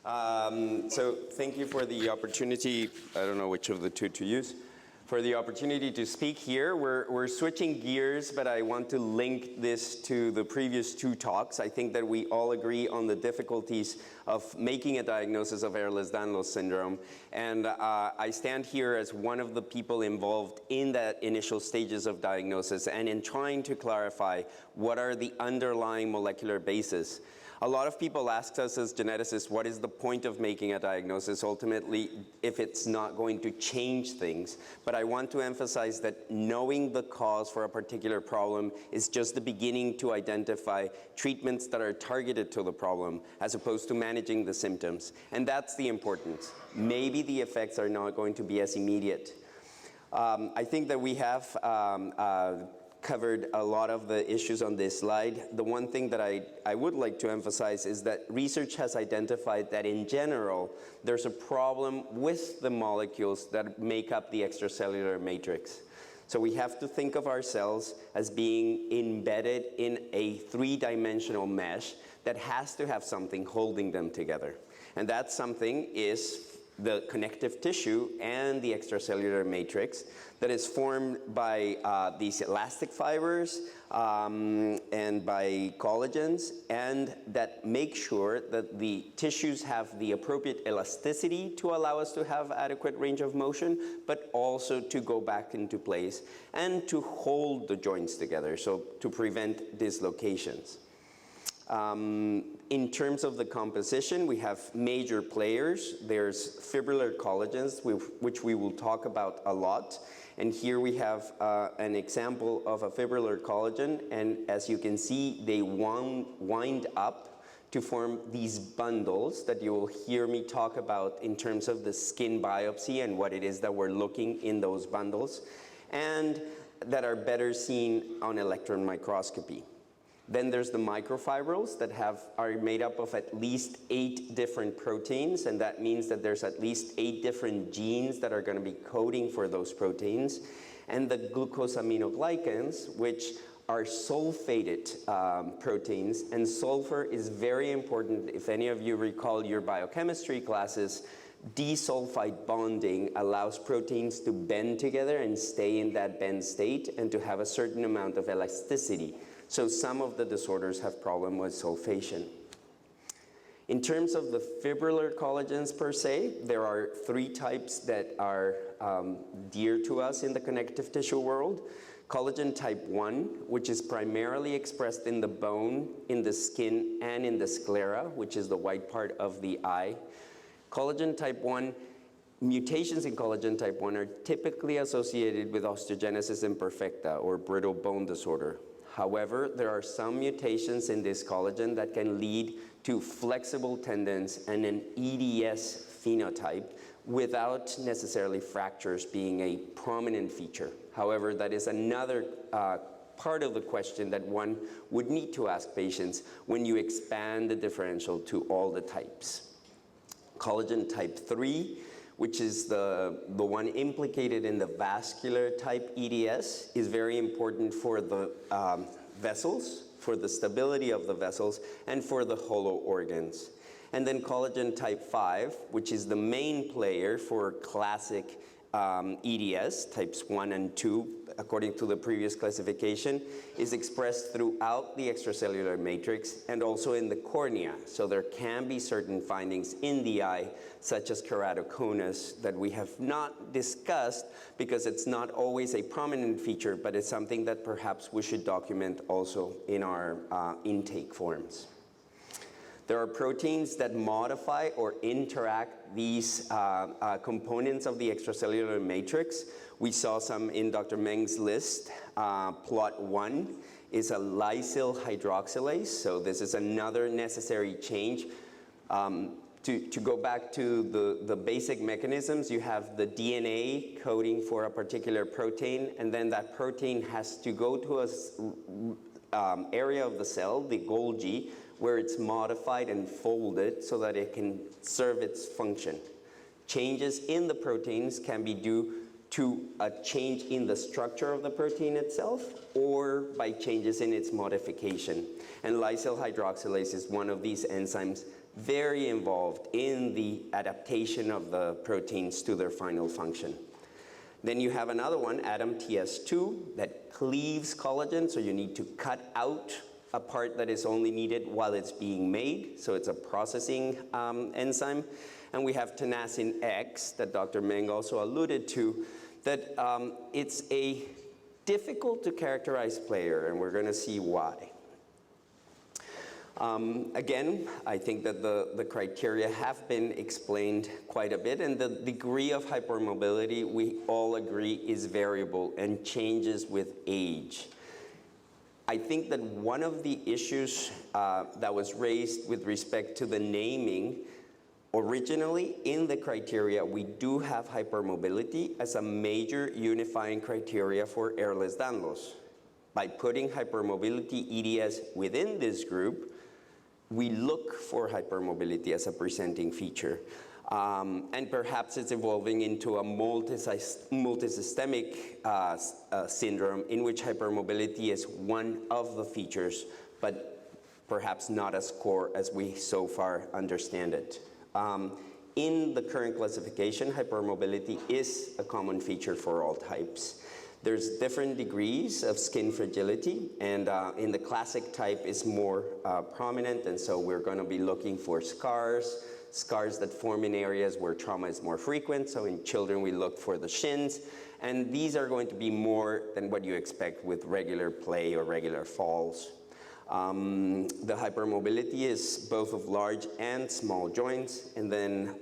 So thank you for the opportunity, I don't know which of the two to use, for the opportunity to speak here. We're switching gears, but I want to link this to the previous two talks. I think that we all agree on the difficulties of making a diagnosis of Ehlers-Danlos syndrome. And I stand here as one of the people involved in that initial stages of diagnosis and in trying to clarify what are the underlying molecular bases. A lot of people ask us as geneticists, what is the point of making a diagnosis ultimately if it's not going to change things? But I want to emphasize that knowing the cause for a particular problem is just the beginning to identify treatments that are targeted to the problem as opposed to managing the symptoms. And that's the importance. Maybe the effects are not going to be as immediate. I think that we have covered a lot of the issues on this slide. The one thing that I would like to emphasize is that research has identified that in general, there's a problem with the molecules that make up the extracellular matrix. So we have to think of our cells as being embedded in a three-dimensional mesh that has to have something holding them together. And that something is the connective tissue and the extracellular matrix that is formed by these elastic fibers and by collagens, and that make sure that the tissues have the appropriate elasticity to allow us to have adequate range of motion, but also to go back into place and to hold the joints together, so to prevent dislocations. In terms of the composition, we have major players. There's fibrillar collagens, which we will talk about a lot. And here we have an example of a fibrillar collagen. And as you can see, they wind up to form these bundles that you will hear me talk about in terms of the skin biopsy and what it is that we're looking in those bundles, and that are better seen on electron microscopy. Then there's the microfibrils that are made up of at least 8 different proteins, and that means that there's at least 8 different genes that are going to be coding for those proteins. And the glucosaminoglycans, which are sulfated proteins, and sulfur is very important. If any of you recall your biochemistry classes, disulfide bonding allows proteins to bend together and stay in that bend state and to have a certain amount of elasticity. So some of the disorders have problem with sulfation. In terms of the fibrillar collagens per se, there are 3 types that are dear to us in the connective tissue world. Collagen type 1, which is primarily expressed in the bone, in the skin, and in the sclera, which is the white part of the eye. Collagen type 1, mutations in collagen type 1 are typically associated with osteogenesis imperfecta, or brittle bone disorder. However, there are some mutations in this collagen that can lead to flexible tendons and an EDS phenotype without necessarily fractures being a prominent feature. However, that is another part of the question that one would need to ask patients when you expand the differential to all the types. Collagen type 3, which is the one implicated in the vascular type EDS, is very important for the vessels, for the stability of the vessels, and for the hollow organs. And then collagen type 5, which is the main player for classic EDS, types 1 and 2, according to the previous classification, is expressed throughout the extracellular matrix and also in the cornea. So there can be certain findings in the eye, such as keratoconus, that we have not discussed because it's not always a prominent feature, but it's something that perhaps we should document also in our intake forms. There are proteins that modify or interact these components of the extracellular matrix. We saw some in Dr. Meng's list. Plot 1 is a lysyl hydroxylase, so this is another necessary change. To go back to the basic mechanisms, you have the DNA coding for a particular protein, and then that protein has to go to a area of the cell, the Golgi, where it's modified and folded so that it can serve its function. Changes in the proteins can be due to a change in the structure of the protein itself or by changes in its modification. And lysyl hydroxylase is one of these enzymes very involved in the adaptation of the proteins to their final function. Then you have another one, ADAMTS2, that cleaves collagen, so you need to cut out a part that is only needed while it's being made, so it's a processing enzyme. And we have tenacin X, that Dr. Meng also alluded to, that it's a difficult to characterize player, and we're going to see why. Again, I think that the criteria have been explained quite a bit, and the degree of hypermobility, we all agree, is variable and changes with age. I think that one of the issues that was raised with respect to the naming, originally in the criteria, we do have hypermobility as a major unifying criteria for Ehlers-Danlos. By putting hypermobility EDS within this group, we look for hypermobility as a presenting feature. And perhaps it's evolving into a multisystemic syndrome in which hypermobility is one of the features, but perhaps not as core as we so far understand it. In the current classification, hypermobility is a common feature for all types. There's different degrees of skin fragility, and in the classic type is more prominent, and so we're going to be looking for scars that form in areas where trauma is more frequent. So in children, we look for the shins, and these are going to be more than what you expect with regular play or regular falls. The hypermobility is both of large and small joints, and then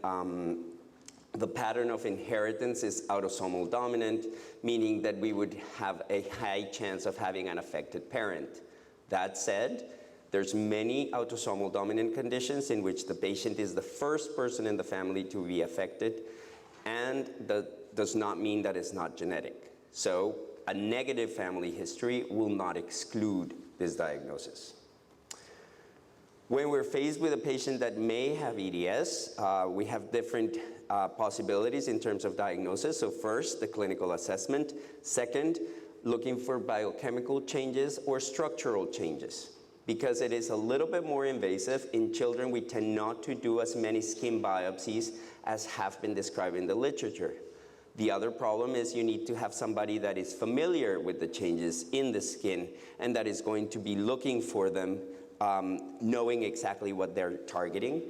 the pattern of inheritance is autosomal dominant, meaning that we would have a high chance of having an affected parent. That said, there's many autosomal dominant conditions in which the patient is the first person in the family to be affected, and that does not mean that it's not genetic. So a negative family history will not exclude this diagnosis. When we're faced with a patient that may have EDS, we have different possibilities in terms of diagnosis. So first, the clinical assessment. Second, looking for biochemical changes or structural changes. Because it is a little bit more invasive, in children we tend not to do as many skin biopsies as have been described in the literature. The other problem is you need to have somebody that is familiar with the changes in the skin and that is going to be looking for them, knowing exactly what they're targeting.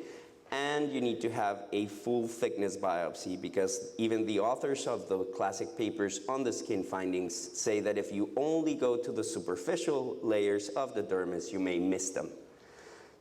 And you need to have a full thickness biopsy, because even the authors of the classic papers on the skin findings say that if you only go to the superficial layers of the dermis, you may miss them.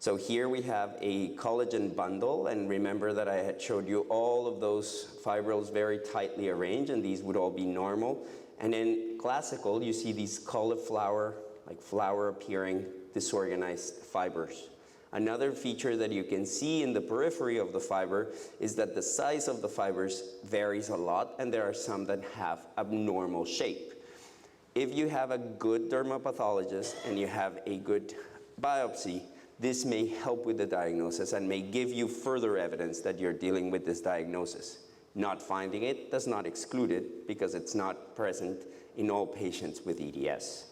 So here we have a collagen bundle, and remember that I had showed you all of those fibrils very tightly arranged, and these would all be normal. And in classical, you see these cauliflower, like flower appearing disorganized fibers. Another feature that you can see in the periphery of the fiber is that the size of the fibers varies a lot, and there are some that have abnormal shape. If you have a good dermapathologist and you have a good biopsy, this may help with the diagnosis and may give you further evidence that you're dealing with this diagnosis. Not finding it does not exclude it, because it's not present in all patients with EDS.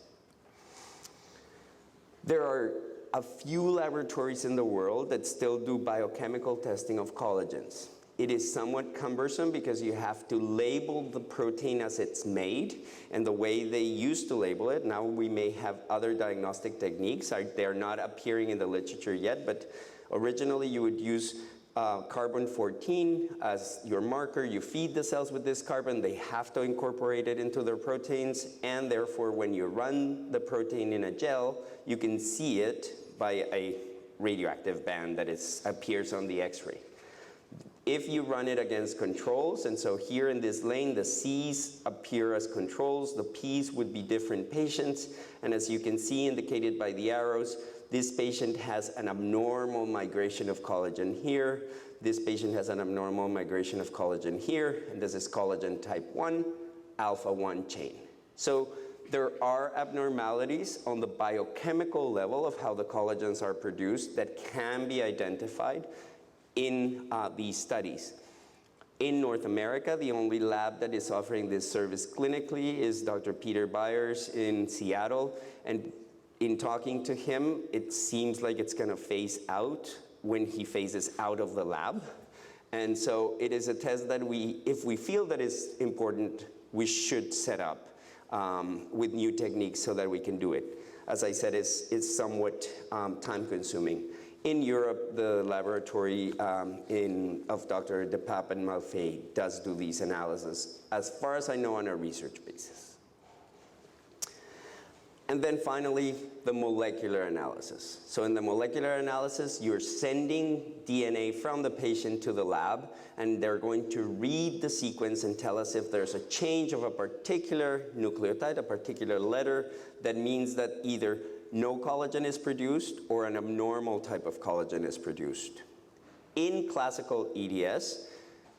There are a few laboratories in the world that still do biochemical testing of collagens. It is somewhat cumbersome because you have to label the protein as it's made, and the way they used to label it, now we may have other diagnostic techniques. They're not appearing in the literature yet, but originally you would use carbon-14 as your marker. You feed the cells with this carbon, they have to incorporate it into their proteins, and therefore when you run the protein in a gel, you can see it by a radioactive band that appears on the X-ray. If you run it against controls, and so here in this lane, the C's appear as controls, the P's would be different patients, and as you can see indicated by the arrows, this patient has an abnormal migration of collagen here, this patient has an abnormal migration of collagen here, and this is collagen type 1, alpha 1 chain. So there are abnormalities on the biochemical level of how the collagens are produced that can be identified in these studies. In North America, the only lab that is offering this service clinically is Dr. Peter Byers in Seattle, and in talking to him, it seems like it's going to phase out when he phases out of the lab. And so it is a test that if we feel that it's important, we should set up with new techniques so that we can do it. As I said, it's somewhat time-consuming. In Europe, the laboratory of Dr. De Pape and Malfay does do these analyses, as far as I know, on a research basis. And then finally, the molecular analysis. So in the molecular analysis, you're sending DNA from the patient to the lab, and they're going to read the sequence and tell us if there's a change of a particular nucleotide, a particular letter, that means that either no collagen is produced or an abnormal type of collagen is produced. In classical EDS,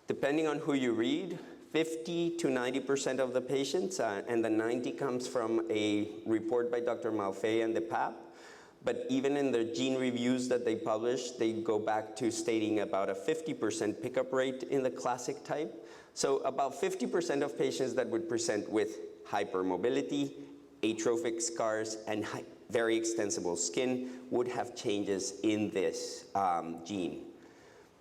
depending on who you read, 50 to 90% of the patients, and the 90 comes from a report by Dr. Malfay and De Pape, but even in the gene reviews that they publish, they go back to stating about a 50% pickup rate in the classic type. So about 50% of patients that would present with hypermobility, atrophic scars, and very extensible skin would have changes in this gene.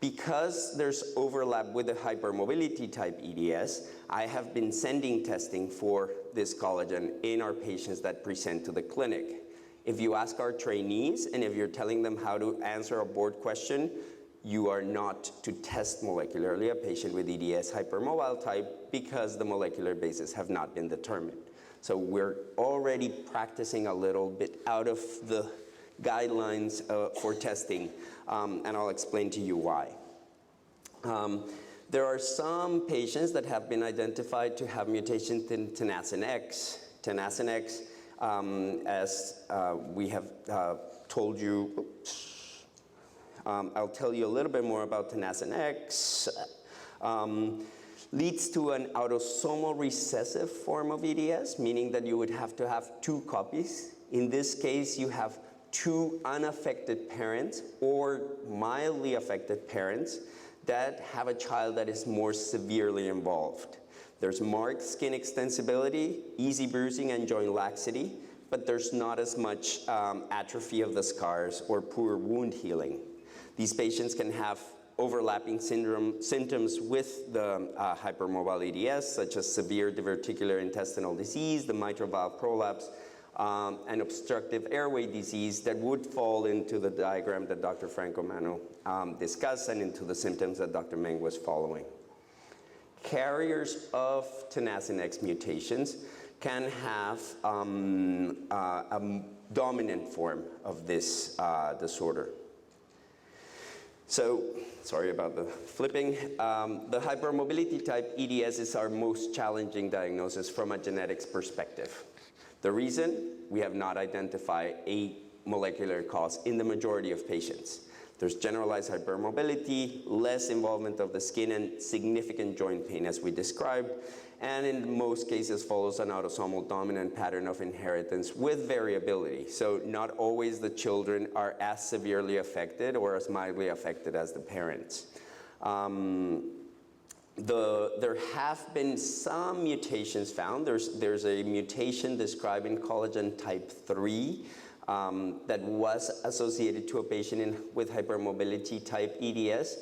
Because there's overlap with the hypermobility type EDS, I have been sending testing for this collagen in our patients that present to the clinic. If you ask our trainees and if you're telling them how to answer a board question, you are not to test molecularly a patient with EDS hypermobile type because the molecular bases have not been determined. So we're already practicing a little bit out of the guidelines for testing, and I'll explain to you why. There are some patients that have been identified to have mutations in tenascin X. Tenascin X, as we have told you, I'll tell you a little bit more about tenascin X, leads to an autosomal recessive form of EDS, meaning that you would have to have two copies. In this case, you have two unaffected parents or mildly affected parents that have a child that is more severely involved. There's marked skin extensibility, easy bruising, and joint laxity, but there's not as much atrophy of the scars or poor wound healing. These patients can have overlapping symptoms with the hypermobile EDS, such as severe diverticular intestinal disease, the mitral valve prolapse, and obstructive airway disease that would fall into the diagram that Dr. Franco Mano discussed and into the symptoms that Dr. Meng was following. Carriers of tenascin X mutations can have a dominant form of this disorder. So, sorry about the flipping. The hypermobility type EDS is our most challenging diagnosis from a genetics perspective. The reason? We have not identified a molecular cause in the majority of patients. There's generalized hypermobility, less involvement of the skin, and significant joint pain as we described, and in most cases follows an autosomal dominant pattern of inheritance with variability. So not always the children are as severely affected or as mildly affected as the parents. There have been some mutations found. There's a mutation described in collagen type 3 that was associated to a patient with hypermobility type EDS.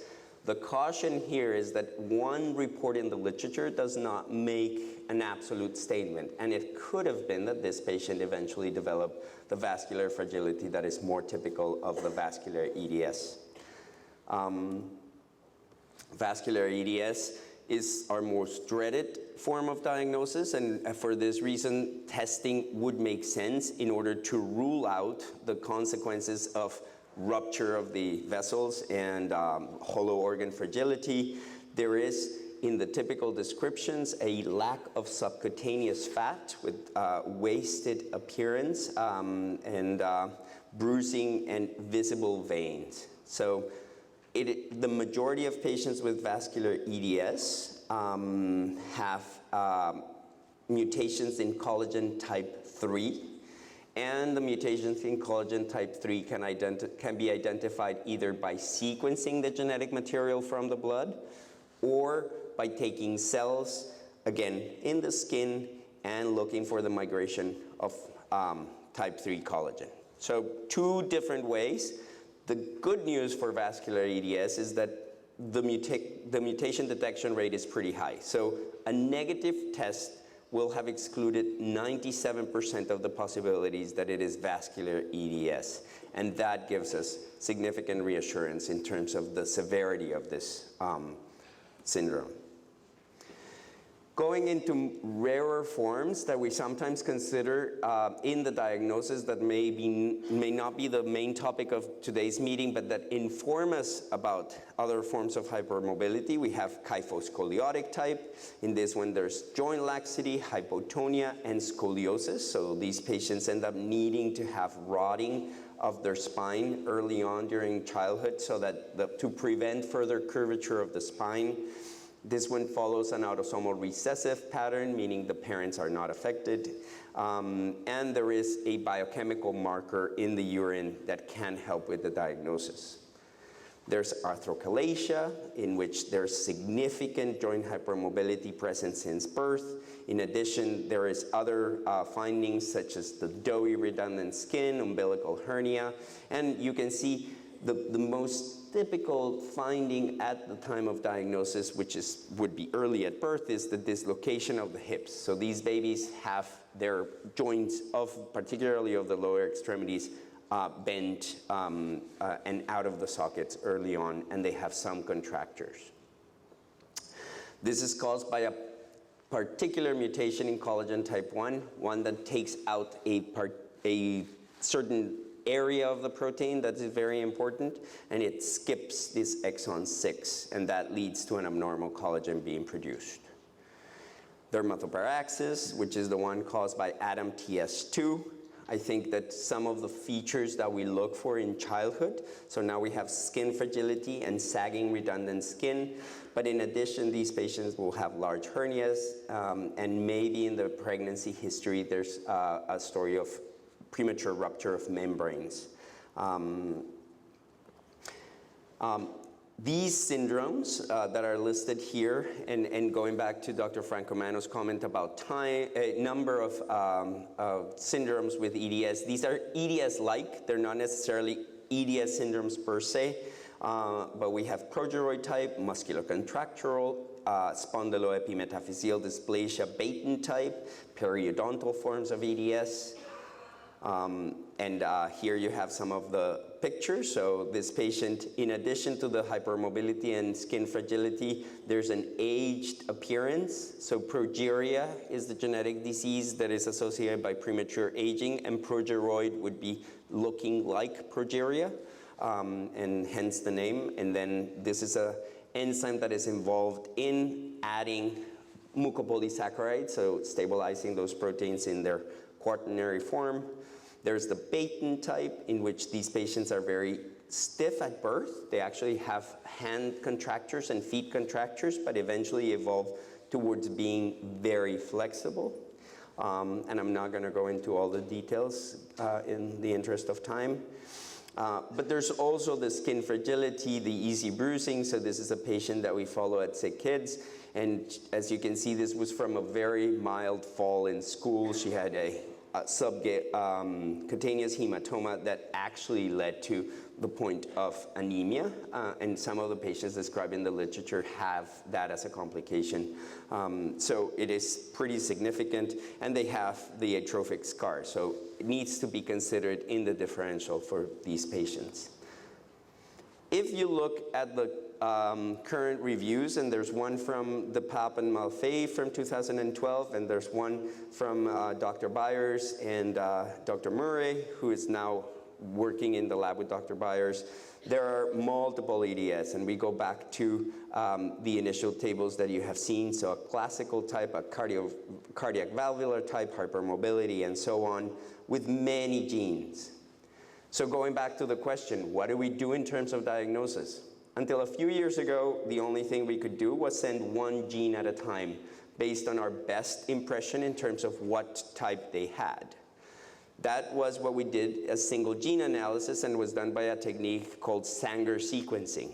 The caution here is that one report in the literature does not make an absolute statement, and it could have been that this patient eventually developed the vascular fragility that is more typical of the vascular EDS. Vascular EDS is our most dreaded form of diagnosis, and for this reason, testing would make sense in order to rule out the consequences of rupture of the vessels and hollow organ fragility. There is, in the typical descriptions, a lack of subcutaneous fat with wasted appearance and bruising and visible veins. So the majority of patients with vascular EDS have mutations in collagen type 3. And the mutations in collagen type 3 can be identified either by sequencing the genetic material from the blood or by taking cells, again, in the skin and looking for the migration of type 3 collagen. So two different ways. The good news for vascular EDS is that the mutation detection rate is pretty high. So a negative test will have excluded 97% of the possibilities that it is vascular EDS. And that gives us significant reassurance in terms of the severity of this syndrome. Going into rarer forms that we sometimes consider in the diagnosis that may not be the main topic of today's meeting, but that inform us about other forms of hypermobility. We have Kyphoscoliotic type. In this one, there's joint laxity, hypotonia, and scoliosis. So these patients end up needing to have rotting of their spine early on during childhood so that to prevent further curvature of the spine. This one follows an autosomal recessive pattern, meaning the parents are not affected. And there is a biochemical marker in the urine that can help with the diagnosis. There's arthrochalasia, in which there's significant joint hypermobility present since birth. In addition, there is other findings such as the doughy redundant skin, umbilical hernia, and you can see the most typical finding at the time of diagnosis, which would be early at birth, is the dislocation of the hips. So these babies have their joints, particularly of the lower extremities, bent and out of the sockets early on, and they have some contractures. This is caused by a particular mutation in collagen type 1, one that takes out a certain area of the protein that is very important, and it skips this exon 6, and that leads to an abnormal collagen being produced. Dermatoparaxis, which is the one caused by ADAMTS2. I think that some of the features that we look for in childhood, so now we have skin fragility and sagging redundant skin, but in addition, these patients will have large hernias, and maybe in the pregnancy history, there's a story of premature rupture of membranes. These syndromes that are listed here, and going back to Dr. Francomano's comment about a number of syndromes with EDS, these are EDS-like. They're not necessarily EDS syndromes per se, but we have progeroid type, musculocontractural, spondyloepimetaphyseal dysplasia Beighton type, periodontal forms of EDS. Here you have some of the pictures. So this patient, in addition to the hypermobility and skin fragility, there's an aged appearance. So progeria is the genetic disease that is associated by premature aging, and progeroid would be looking like progeria, and hence the name. And then this is an enzyme that is involved in adding mucopolysaccharides, so stabilizing those proteins in their quaternary form. There's the Beighton type, in which these patients are very stiff at birth. They actually have hand contractures and feet contractures, but eventually evolve towards being very flexible. And I'm not going to go into all the details in the interest of time. But there's also the skin fragility, the easy bruising. So this is a patient that we follow at Sick Kids. And as you can see, this was from a very mild fall in school. She had a subcutaneous hematoma that actually led to the point of anemia, and some of the patients described in the literature have that as a complication. So it is pretty significant, and they have the atrophic scar, so it needs to be considered in the differential for these patients. If you look at the current reviews, and there's one from the Papp and Malfay from 2012, and there's one from Dr. Byers and Dr. Murray, who is now working in the lab with Dr. Byers. There are multiple EDS, and we go back to the initial tables that you have seen, so a classical type, a cardiac valvular type, hypermobility, and so on, with many genes. So going back to the question, what do we do in terms of diagnosis? Until a few years ago, the only thing we could do was send one gene at a time based on our best impression in terms of what type they had. That was what we did, a single gene analysis, and was done by a technique called Sanger sequencing.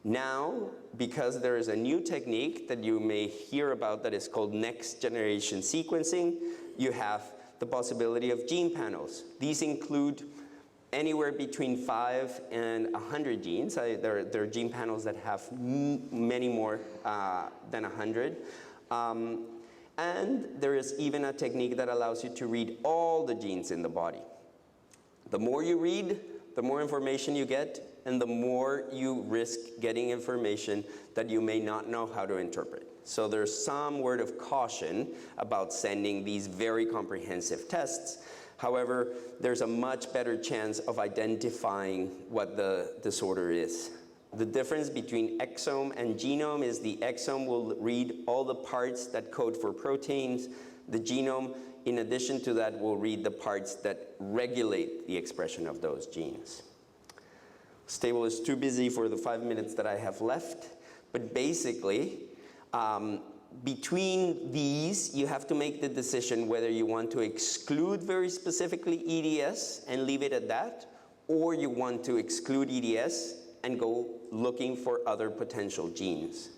Now, because there is a new technique that you may hear about that is called next generation sequencing, you have the possibility of gene panels. These include anywhere between 5 and 100 genes. There are gene panels that have many more than 100. And there is even a technique that allows you to read all the genes in the body. The more you read, the more information you get, and the more you risk getting information that you may not know how to interpret. So there's some word of caution about sending these very comprehensive tests. However, there's a much better chance of identifying what the disorder is. The difference between exome and genome is the exome will read all the parts that code for proteins. The genome, in addition to that, will read the parts that regulate the expression of those genes. This table is too busy for the 5 minutes that I have left, but basically, between these, you have to make the decision whether you want to exclude very specifically EDS and leave it at that, or you want to exclude EDS and go looking for other potential genes.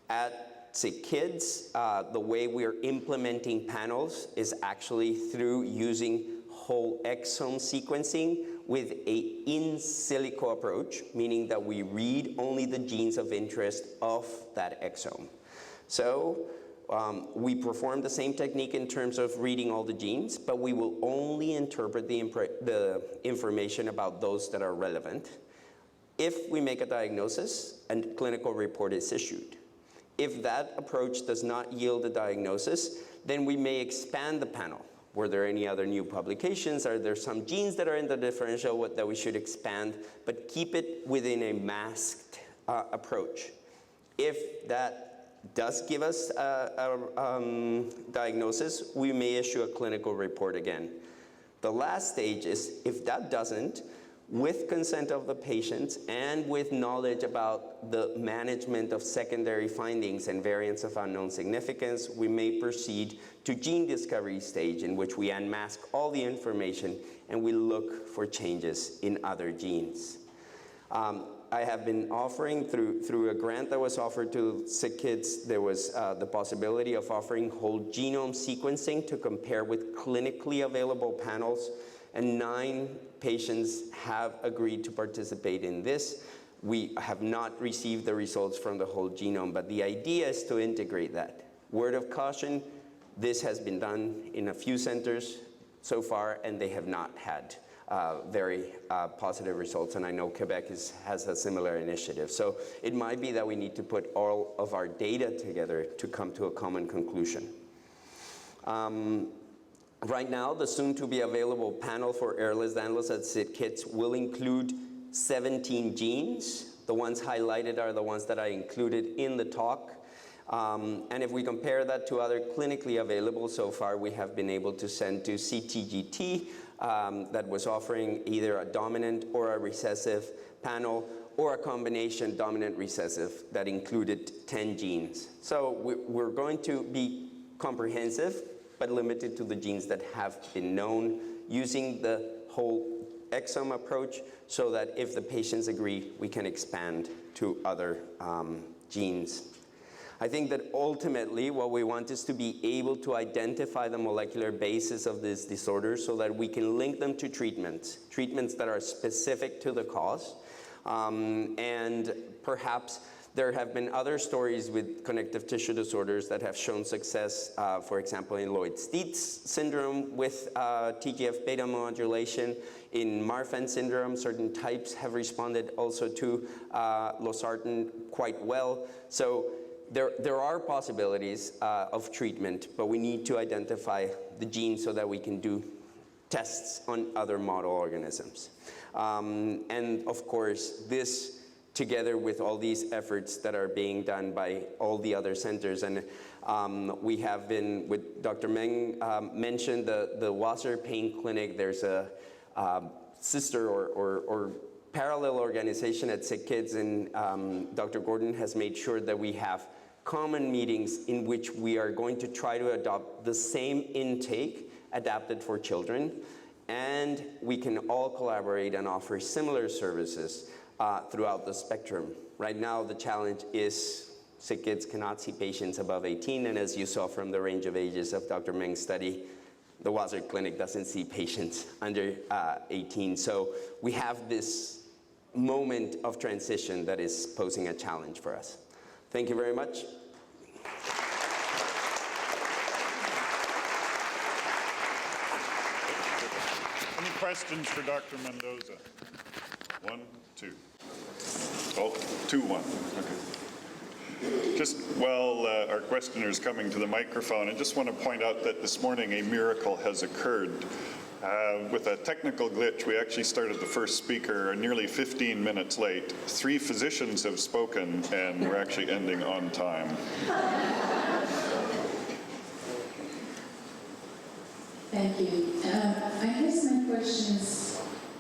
At SickKids, the way we're implementing panels is actually through using whole exome sequencing with a in silico approach, meaning that we read only the genes of interest of that exome. So we perform the same technique in terms of reading all the genes, but we will only interpret the information about those that are relevant if we make a diagnosis and clinical report is issued. If that approach does not yield a diagnosis, then we may expand the panel. Were there any other new publications? Are there some genes that are in the differential that we should expand, but keep it within a masked approach? If that does give us a diagnosis, we may issue a clinical report again. The last stage is, if that doesn't, with consent of the patients and with knowledge about the management of secondary findings and variants of unknown significance, we may proceed to gene discovery stage, in which we unmask all the information and we look for changes in other genes. I have been offering through a grant that was offered to SickKids, there was the possibility of offering whole genome sequencing to compare with clinically available panels, and 9 patients have agreed to participate in this. We have not received the results from the whole genome, but the idea is to integrate that. Word of caution, this has been done in a few centers so far, and they have not had very positive results, and I know Quebec has a similar initiative. So it might be that we need to put all of our data together to come to a common conclusion. Right now, the soon-to-be available panel for Ehlers-Danlos at SickKids will include 17 genes. The ones highlighted are the ones that I included in the talk. And if we compare that to other clinically available, so far we have been able to send to CTGT that was offering either a dominant or a recessive panel, or a combination dominant recessive that included 10 genes. So we're going to be comprehensive, but limited to the genes that have been known, using the whole exome approach, so that if the patients agree, we can expand to other genes. I think that ultimately what we want is to be able to identify the molecular basis of this disorder so that we can link them to treatments that are specific to the cause. And perhaps there have been other stories with connective tissue disorders that have shown success, for example, in Lloyd-Dietz syndrome with TGF-beta modulation. In Marfan syndrome, certain types have responded also to losartan quite well. So there are possibilities of treatment, but we need to identify the genes so that we can do tests on other model organisms. And of course, this, together with all these efforts that are being done by all the other centers. And we have been, with Dr. Meng mentioned the Wasser Pain Clinic. There's a sister or parallel organization at SickKids, and Dr. Gordon has made sure that we have common meetings in which we are going to try to adopt the same intake adapted for children, and we can all collaborate and offer similar services throughout the spectrum. Right now, the challenge is SickKids cannot see patients above 18, and as you saw from the range of ages of Dr. Meng's study, the Wasser Clinic doesn't see patients under 18. So we have this moment of transition that is posing a challenge for us. Thank you very much. Any questions for Dr. Mendoza? 1, 2. Oh, 2, 1. Okay. Just while our questioner is coming to the microphone, I just want to point out that this morning a miracle has occurred. With a technical glitch, we actually started the first speaker nearly 15 minutes late. 3 physicians have spoken, and we're actually ending on time. Thank you. I guess my question is,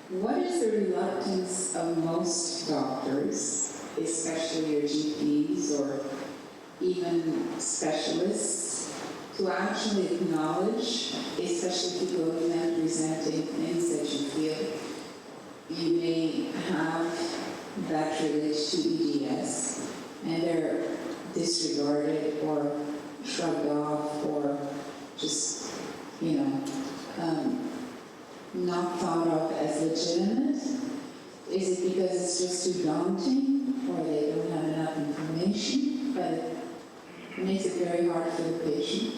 what is the reluctance of most doctors, especially your GPs or even specialists, to actually acknowledge, especially if you go to them presenting things that you feel you may have that relate to EDS, and they're disregarded or shrugged off or just, you know, not thought of as legitimate? Is it because it's just too daunting, or they don't have enough information, but it makes it very hard for the patient?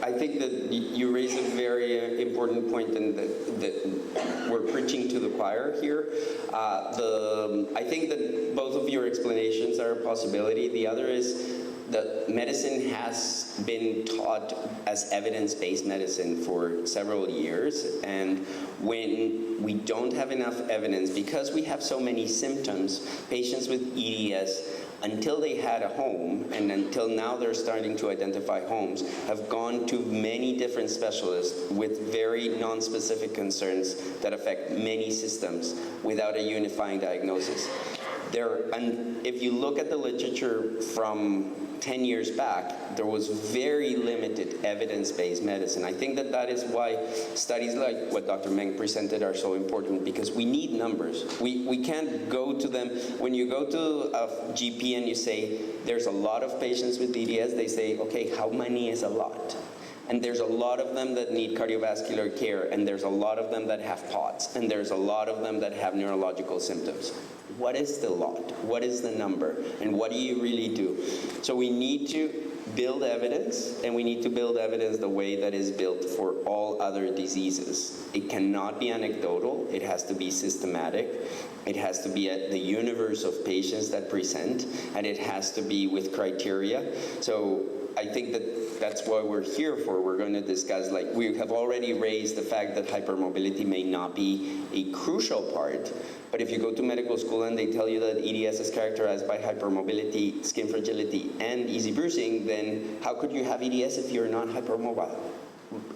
I think that you raise a very important point, and that we're preaching to the choir here. I think that both of your explanations are a possibility. The other is that medicine has been taught as evidence-based medicine for several years, and when we don't have enough evidence, because we have so many symptoms, patients with EDS, until they had a home, and until now they're starting to identify homes, have gone to many different specialists with very non-specific concerns that affect many systems without a unifying diagnosis. If you look at the literature from 10 years back, there was very limited evidence-based medicine. I think that is why studies like what Dr. Meng presented are so important, because we need numbers. We can't go to them. When you go to a GP and you say, there's a lot of patients with EDS, they say, okay, how many is a lot? And there's a lot of them that need cardiovascular care, and there's a lot of them that have POTS, and there's a lot of them that have neurological symptoms. What is the lot? What is the number? And what do you really do? So we need to build evidence, and we need to build evidence the way that is built for all other diseases. It cannot be anecdotal. It has to be systematic. It has to be the universe of patients that present, and it has to be with criteria. So I think that that's what we're here for. We're going to discuss, like, we have already raised the fact that hypermobility may not be a crucial part, but if you go to medical school and they tell you that EDS is characterized by hypermobility, skin fragility, and easy bruising, then how could you have EDS if you're not hypermobile?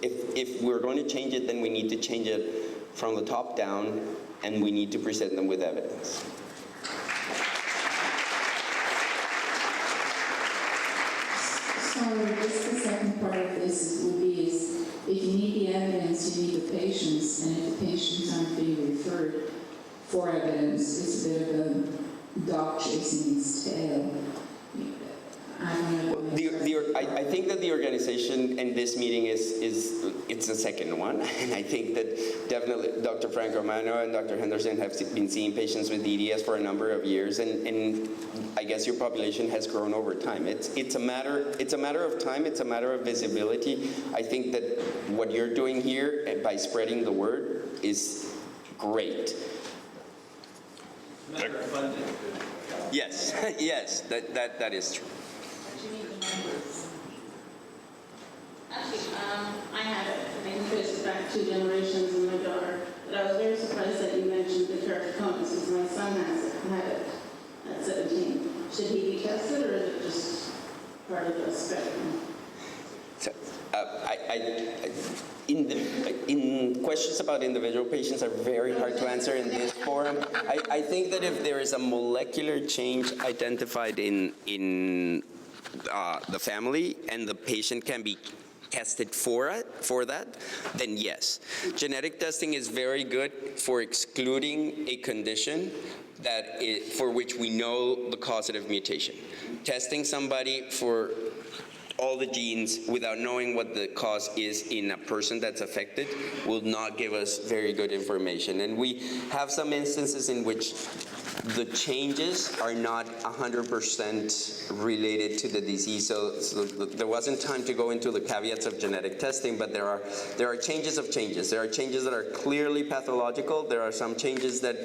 If we're going to change it, then we need to change it from the top down, and we need to present them with evidence. So just the second part of this would be is, if you need the evidence, you need the patients, and if the patients aren't being referred for evidence, it's a bit of a dog chasing its tail. I think that the organization and this meeting it's the second one, and I think that definitely Dr. Frank Romano and Dr. Henderson have been seeing patients with EDS for a number of years, and I guess your population has grown over time. It's a matter of time. It's a matter of visibility. I think that what you're doing here by spreading the word is great. Yes, yes, that is true. Actually, I had it. I think this back 2 generations in my daughter, but I was very surprised that you mentioned the keratoconus, because my son had it at 17. Should he be tested, or is it just part of the spectrum? So, in questions about individual patients are very hard to answer in this forum. I think that if there is a molecular change identified in the family and the patient can be tested for that, then yes. Genetic testing is very good for excluding a condition for which we know the causative mutation. Testing somebody for all the genes without knowing what the cause is in a person that's affected will not give us very good information. And we have some instances in which the changes are not 100% related to the disease. So there wasn't time to go into the caveats of genetic testing, but there are changes of changes. There are changes that are clearly pathological. There are some changes that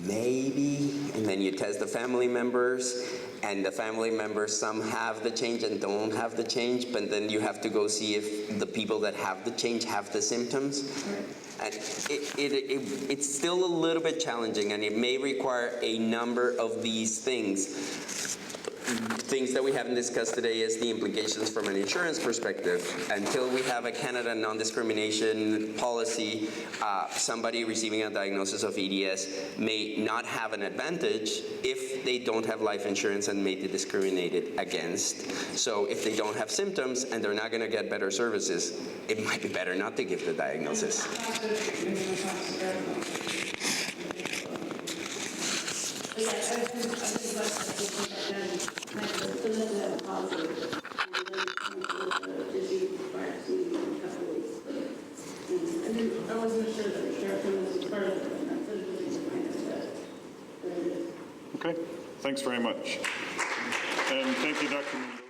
maybe, and then you test the family members, and the family members, some have the change and don't have the change, but then you have to go see if the people that have the change have the symptoms. And it's still a little bit challenging, and it may require a number of these things. Things that we haven't discussed today is the implications from an insurance perspective. Until we have a Canada non-discrimination policy, somebody receiving a diagnosis of EDS may not have an advantage if they don't have life insurance and may be discriminated against. So if they don't have symptoms and they're not going to get better services, it might be better not to give the diagnosis. I wasn't sure that the character was part of it, and that's it. Okay, thanks very much. And thank you, Dr. Mendoza.